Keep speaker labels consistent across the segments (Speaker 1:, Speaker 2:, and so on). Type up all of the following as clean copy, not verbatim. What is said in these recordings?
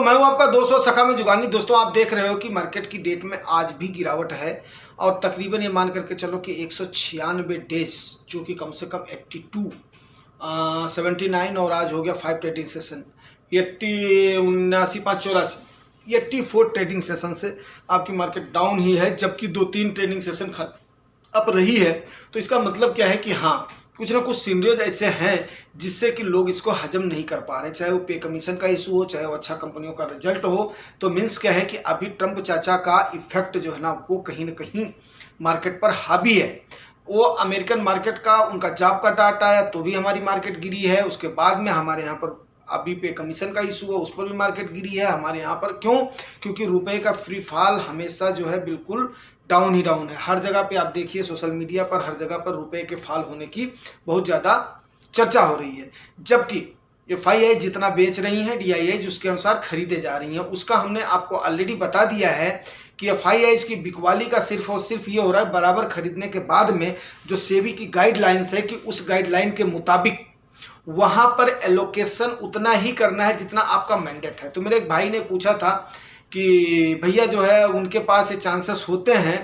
Speaker 1: मैं हूं आपका दोस्तों सखा में जुगानी। दोस्तों आप देख रहे हो कि मार्केट की डेट में आज भी गिरावट है और तकरीबन ये मान करके चलो कि 196 डेज, जो कि कम से कम 82 79 और आज हो गया 5 ट्रेडिंग सेशन 80 79 5 84 84 ट्रेडिंग सेशन से आपकी मार्केट डाउन ही है, जबकि 2-3 ट्रेडिंग सेशन अप रही है। तो इसका मतलब क्या है कि हाँ, कुछ ना कुछ सिनेरियोज ऐसे हैं जिससे कि लोग इसको हजम नहीं कर पा रहे, चाहे वो पे कमीशन का इशू हो, चाहे वो अच्छा कंपनियों का रिजल्ट हो। तो मीन्स क्या है कि अभी ट्रंप चाचा का इफेक्ट जो है ना वो कहीं ना कहीं मार्केट पर हावी है। वो अमेरिकन मार्केट का उनका जॉब का डाटा आया तो भी हमारी मार्केट गिरी है। उसके बाद में हमारे यहाँ पर अभी पे कमीशन का इशू है, उस पर भी मार्केट गिरी है हमारे यहाँ पर। क्यों? क्योंकि रुपए का फ्री फॉल हमेशा जो है बिल्कुल डाउन ही डाउन है। हर जगह पे आप देखिए, सोशल मीडिया पर हर जगह पर रुपए के फॉल होने की बहुत ज़्यादा चर्चा हो रही है, जबकि FII जितना बेच रही है, DII जिसके अनुसार खरीदे जा रही है, उसका हमने आपको ऑलरेडी बता दिया है कि FII की बिकवाली का सिर्फ और सिर्फ ये हो रहा है बराबर खरीदने के बाद में जो सेबी की गाइडलाइंस है कि उस गाइडलाइन के मुताबिक वहां पर एलोकेशन उतना ही करना है जितना आपका मैंडेट है। तो मेरे एक भाई ने पूछा था कि भैया जो है उनके पास ये चांसेस होते हैं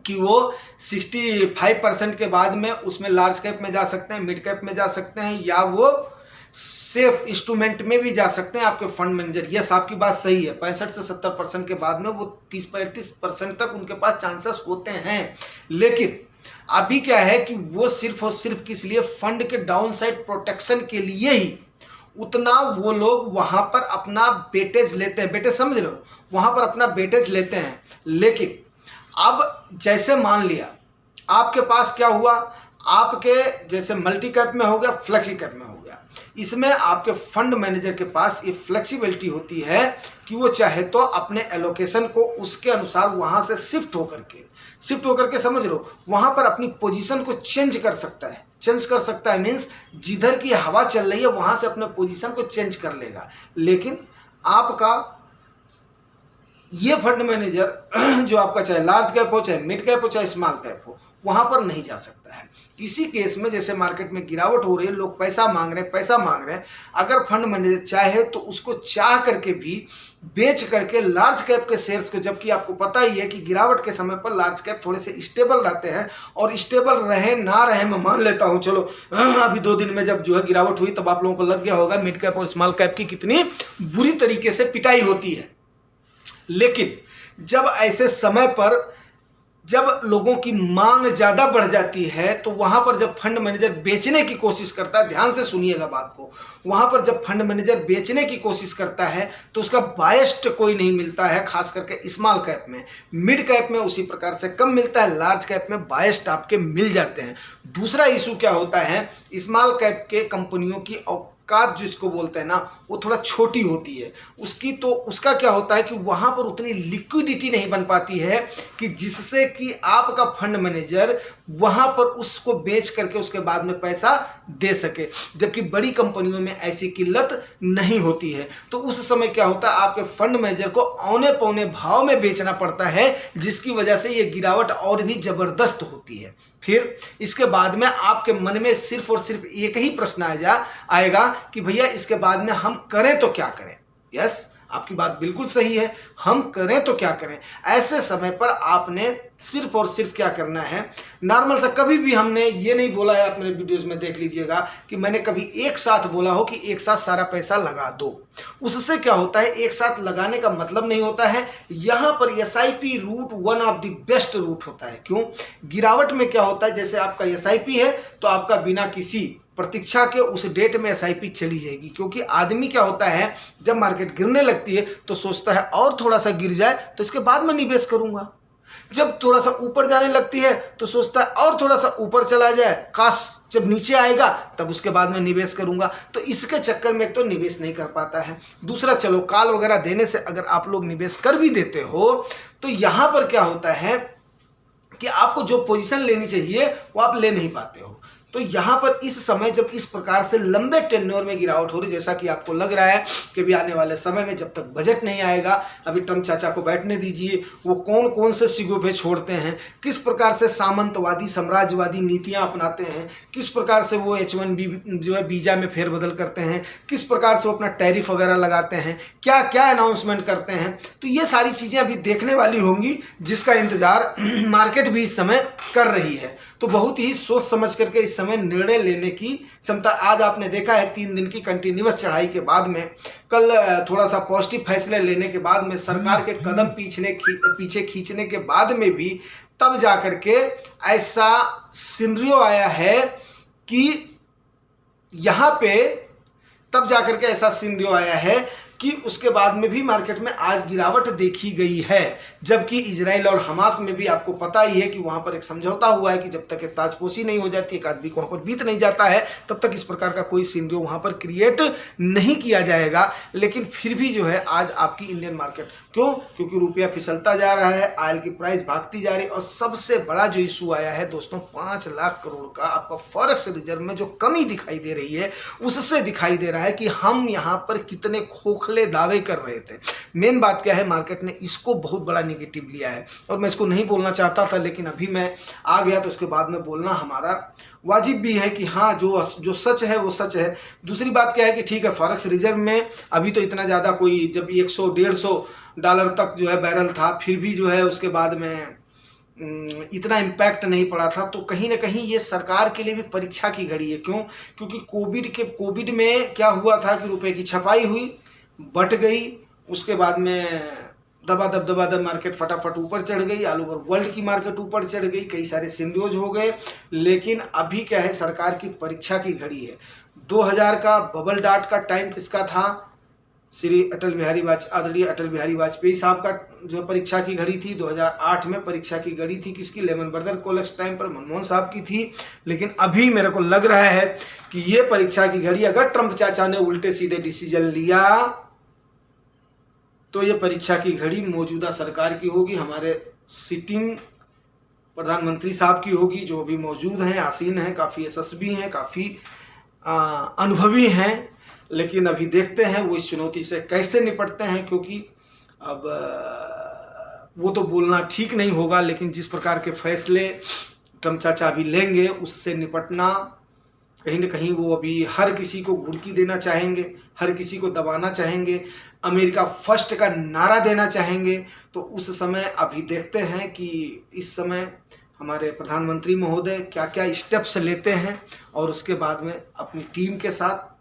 Speaker 1: कि वो 65% के बाद में उसमें लार्ज कैप में जा सकते हैं, मिड कैप में जा सकते हैं, या वो सेफ इंस्ट्रूमेंट में भी जा सकते हैं आपके फंड मैनेजर। यस, आपकी बात सही है, 65 से 70% के बाद में वो 30-35% तक उनके पास चांसेस होते हैं। लेकिन अभी क्या है कि वो सिर्फ और सिर्फ किस लिए, फंड के डाउन साइड प्रोटेक्शन के लिए ही उतना वो लोग वहां पर अपना बेटेज लेते हैं। बेटेज समझ लो, वहां पर अपना बेटेज लेते हैं। लेकिन अब जैसे मान लिया आपके पास क्या हुआ, आपके जैसे मल्टी कैप में हो गया, फ्लेक्सी कैप में हो गया, इसमें आपके फंड मैनेजर के पास ये फ्लेक्सिबिलिटी होती है कि वो चाहे तो अपने एलोकेशन को उसके अनुसार वहां से शिफ्ट होकर के समझ लो, वहां पर अपनी पोजीशन को चेंज कर सकता है। मीन्स जिधर की हवा चल रही है वहां से अपने पोजीशन को चेंज कर लेगा। लेकिन आपका ये फंड मैनेजर जो आपका चाहे लार्ज कैप हो, चाहे मिड कैप हो, चाहे स्मॉल कैप हो, वहां पर नहीं जा सकता है। इसी केस में जैसे मार्केट में गिरावट हो रही है, लोग पैसा मांग रहे हैं, अगर फंड मैनेजर चाहे तो उसको चाह करके भी बेच करके लार्ज कैप के शेयर्स को, जबकि आपको पता ही है कि गिरावट के समय पर लार्ज कैप थोड़े से स्टेबल रहते हैं, और स्टेबल रहे ना रहे मैं मान लेता हूं, चलो अभी 2 दिन में जब जो है गिरावट हुई तब आप लोगों को लग गया होगा मिड कैप और स्मॉल कैप की कितनी बुरी तरीके से पिटाई होती है। लेकिन जब ऐसे समय पर जब लोगों की मांग ज्यादा बढ़ जाती है तो वहां पर जब फंड मैनेजर बेचने की कोशिश करता है, ध्यान से सुनिएगा बात को, वहां पर जब फंड मैनेजर बेचने की कोशिश करता है तो उसका बायस्ड कोई नहीं मिलता है, खास करके स्मॉल कैप में। मिड कैप में उसी प्रकार से कम मिलता है, लार्ज कैप में बायस्ड आपके मिल जाते हैं। दूसरा इशू क्या होता है, स्मॉल कैप के कंपनियों की औकात जिसको बोलते हैं ना, वो थोड़ा छोटी होती है उसकी। तो उसका क्या होता है कि वहां पर उतनी लिक्विडिटी नहीं बन पाती है कि जिससे कि आपका फंड मैनेजर वहां पर उसको बेच करके उसके बाद में पैसा दे सके, जबकि बड़ी कंपनियों में ऐसी किल्लत नहीं होती है। तो उस समय क्या होता है, आपके फंड मैनेजर को औने पौने भाव में बेचना पड़ता है, जिसकी वजह से ये गिरावट और भी जबरदस्त होती है। फिर इसके बाद में आपके मन में सिर्फ और सिर्फ एक ही प्रश्न आएगा कि भैया इसके बाद में हम करें तो क्या करें। यस, आपकी बात बिल्कुल सही है, हम करें तो क्या करें। ऐसे समय पर आपने सिर्फ और सिर्फ क्या करना है, नॉर्मल सा, कभी भी हमने ये नहीं बोला है, आप मेरे वीडियोस में देख लीजिएगा कि मैंने कभी एक साथ बोला हो कि एक साथ सारा पैसा लगा दो। उससे क्या होता है, एक साथ लगाने का मतलब नहीं होता है। यहां पर SIP route one of the best route होता है। क्यों? गिरावट में क्या होता है, जैसे आपका SIP है तो आपका बिना किसी प्रतीक्षा के उस डेट में SIP चली जाएगी, क्योंकि आदमी क्या होता है जब मार्केट गिरने लगती है तो सोचता है और थोड़ा सा गिर जाए तो इसके बाद में निवेश करूंगा। जब थोड़ा सा ऊपर जाने लगती है तो सोचता है और थोड़ा सा ऊपर चला जाए, काश जब नीचे आएगा तब उसके बाद में निवेश करूंगा। तो इसके चक्कर में एक तो निवेश नहीं कर पाता है, दूसरा चलो कॉल वगैरह देने से अगर आप लोग निवेश कर भी देते हो तो यहां पर क्या होता है कि आपको जो पोजीशन लेनी चाहिए वो आप ले नहीं पाते हो। तो यहाँ पर इस समय जब इस प्रकार से लंबे टेन्योर में गिरावट हो रही, जैसा कि आपको लग रहा है कि भी आने वाले समय में जब तक बजट नहीं आएगा, अभी ट्रम्प चाचा को बैठने दीजिए, वो कौन कौन से सिगोफे छोड़ते हैं, किस प्रकार से सामंतवादी साम्राज्यवादी नीतियां अपनाते हैं, किस प्रकार से वो H1B जो है वीजा में फेरबदल करते हैं, किस प्रकार से वो अपना टैरिफ वगैरह लगाते हैं, क्या क्या अनाउंसमेंट करते हैं, तो ये सारी चीजें अभी देखने वाली होंगी, जिसका इंतजार मार्केट भी इस समय कर रही है। तो बहुत ही सोच समझ करके इस समय निर्णय लेने की क्षमता, आज आपने देखा है 3 दिन की कंटिन्यूअस चढ़ाई के बाद में, कल थोड़ा सा पॉजिटिव फैसले लेने के बाद में, सरकार के कदम पीछे खींचने के बाद में भी तब जाकर के ऐसा सिनेरियो आया है कि यहाँ पे तब जाकर के ऐसा सिनेरियो आया है कि उसके बाद में भी मार्केट में आज गिरावट देखी गई है। जबकि इजराइल और हमास में भी आपको पता ही है कि वहां पर एक समझौता हुआ है कि जब तक ताजपोशी नहीं हो जाती, एक आदमी को वहां पर बीत नहीं जाता है, तब तक इस प्रकार का कोई सिनेरियो वहां पर क्रिएट नहीं किया जाएगा। लेकिन फिर भी जो है आज आपकी इंडियन मार्केट, क्यों? क्योंकि रुपया फिसलता जा रहा है, ऑयल की प्राइस भागती जा रही है, और सबसे बड़ा जो इशू आया है दोस्तों, 5 लाख करोड़ का आपका फॉरेक्स रिजर्व में जो कमी दिखाई दे रही है, उससे दिखाई दे रहा है कि हम यहाँ पर कितने खोखले दावे कर रहे थे। मेन बात क्या है, मार्केट ने इसको बहुत बड़ा नेगेटिव लिया है, और मैं इसको नहीं बोलना चाहता था, लेकिन अभी मैं आ गया तो इसके बाद में बोलना हमारा वाजिब भी है कि हाँ, जो सच है वो सच है। दूसरी बात क्या है कि ठीक है, फॉरेक्स रिजर्व में अभी तो इतना ज़्यादा कोई, जब $100-150 तक जो है बैरल था, फिर भी जो है उसके बाद में इतना इम्पैक्ट नहीं पड़ा था। तो कहीं ना कहीं ये सरकार के लिए भी परीक्षा की घड़ी है। क्यों? क्योंकि कोविड में क्या हुआ था कि रुपए की छपाई हुई, बट गई, उसके बाद में दबा मार्केट फटाफट ऊपर चढ़ गई, ऑल ओवर वर्ल्ड की मार्केट ऊपर चढ़ गई, कई सारे सिनेरियोज हो गए। लेकिन अभी क्या है, सरकार की परीक्षा की घड़ी है। 2000 का बबल डॉट का टाइम किसका था? श्री आदरणीय अटल बिहारी वाजपेयी साहब का जो परीक्षा की घड़ी थी। 2008 में परीक्षा की घड़ी थी किसकी? लेमन ब्रदर कोलैप्स टाइम पर मनमोहन साहब की थी। लेकिन अभी मेरे को लग रहा है कि ये परीक्षा की घड़ी, अगर ट्रंप चाचा ने उल्टे सीधे डिसीजन लिया तो ये परीक्षा की घड़ी मौजूदा सरकार की होगी, हमारे सिटिंग प्रधानमंत्री साहब की होगी, जो अभी मौजूद हैं, आसीन हैं, काफ़ी यशस्वी हैं, काफ़ी अनुभवी हैं। लेकिन अभी देखते हैं वो इस चुनौती से कैसे निपटते हैं, क्योंकि अब वो तो बोलना ठीक नहीं होगा, लेकिन जिस प्रकार के फैसले ट्रंप चाचा अभी लेंगे, उससे निपटना कहीं ना कहीं वो अभी हर किसी को घुड़की देना चाहेंगे, हर किसी को दबाना चाहेंगे, अमेरिका फर्स्ट का नारा देना चाहेंगे। तो उस समय अभी देखते हैं कि इस समय हमारे प्रधानमंत्री महोदय क्या क्या स्टेप्स लेते हैं, और उसके बाद में अपनी टीम के साथ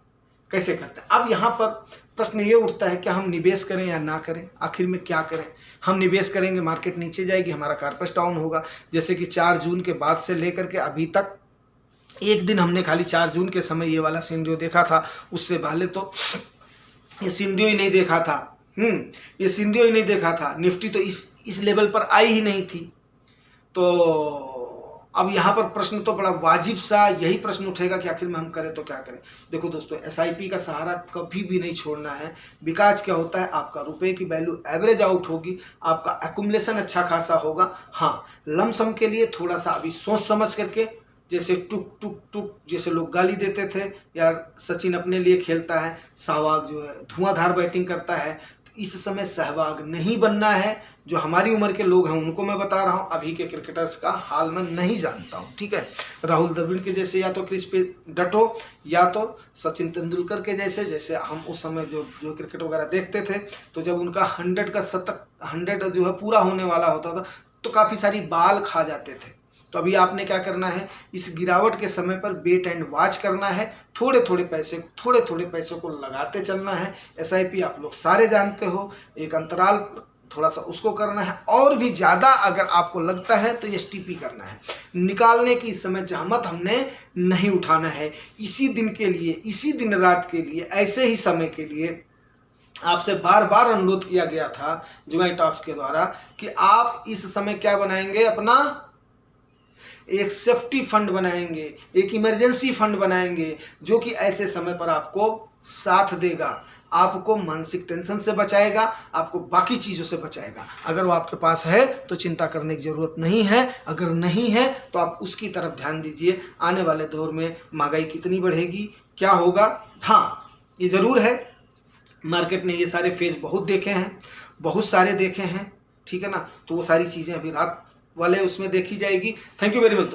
Speaker 1: कैसे करते हैं। अब यहाँ पर प्रश्न ये उठता है कि हम निवेश करें या ना करें, आखिर में क्या करें। हम निवेश करेंगे, मार्केट नीचे जाएगी, हमारा कॉर्पस डाउन होगा। जैसे कि 4 जून के बाद से लेकर के अभी तक एक दिन हमने खाली 4 जून के समय ये वाला सिनेरियो देखा था, उससे पहले तो ये सिनेरियो ही नहीं देखा था। ये सिनेरियो ही नहीं देखा था। निफ्टी तो इस लेवल पर आई ही नहीं थी। तो अब यहाँ पर प्रश्न तो बड़ा वाजिब सा यही प्रश्न उठेगा कि आखिर में हम करें तो क्या करें। देखो दोस्तों, SIP का सहारा कभी भी नहीं छोड़ना है। बिकॉज क्या होता है, आपका रुपए की वैल्यू एवरेज आउट होगी, आपका एक्युमुलेशन अच्छा खासा होगा। हाँ, लमसम के लिए थोड़ा सा अभी सोच समझ करके, जैसे टुक टुक टुक जैसे लोग गाली देते थे, यार सचिन अपने लिए खेलता है, सहवाग जो है धुआंधार बैटिंग करता है, तो इस समय सहवाग नहीं बनना है। जो हमारी उम्र के लोग हैं उनको मैं बता रहा हूँ, अभी के क्रिकेटर्स का हाल मैं नहीं जानता हूँ, ठीक है। राहुल द्रविड़ के जैसे या तो क्रीज पे डटो, या तो सचिन तेंदुलकर के जैसे हम उस समय जो क्रिकेट वगैरह देखते थे, तो जब उनका 100 का शतक 100 जो है पूरा होने वाला होता था, तो काफ़ी सारी बाल खा जाते थे। तो अभी आपने क्या करना है, इस गिरावट के समय पर वेट एंड वॉच करना है, थोड़े थोड़े पैसे को लगाते चलना है। SIP आप लोग सारे जानते हो, एक अंतराल पर थोड़ा सा उसको करना है, और भी ज़्यादा अगर आपको लगता है तो STP करना है। निकालने की इस समय जहमत हमने नहीं उठाना है। इसी दिन के लिए, इसी दिन रात के लिए, ऐसे ही समय के लिए आपसे बार बार अनुरोध किया गया था जुगाई टॉक्स के द्वारा कि आप इस समय क्या बनाएंगे, अपना एक सेफ्टी फंड बनाएंगे, एक इमरजेंसी फंड बनाएंगे, जो कि ऐसे समय पर आपको साथ देगा, आपको मानसिक टेंशन से बचाएगा, आपको बाकी चीज़ों से बचाएगा। अगर वो आपके पास है तो चिंता करने की ज़रूरत नहीं है, अगर नहीं है तो आप उसकी तरफ ध्यान दीजिए। आने वाले दौर में महंगाई कितनी बढ़ेगी, क्या होगा। हाँ, ये ज़रूर है, मार्केट ने ये सारे फेज बहुत देखे हैं, बहुत सारे देखे हैं, ठीक है ना। तो वो सारी चीज़ें अभी रात वाले उसमें देखी जाएगी। थैंक यू वेरी मच दोस्तों।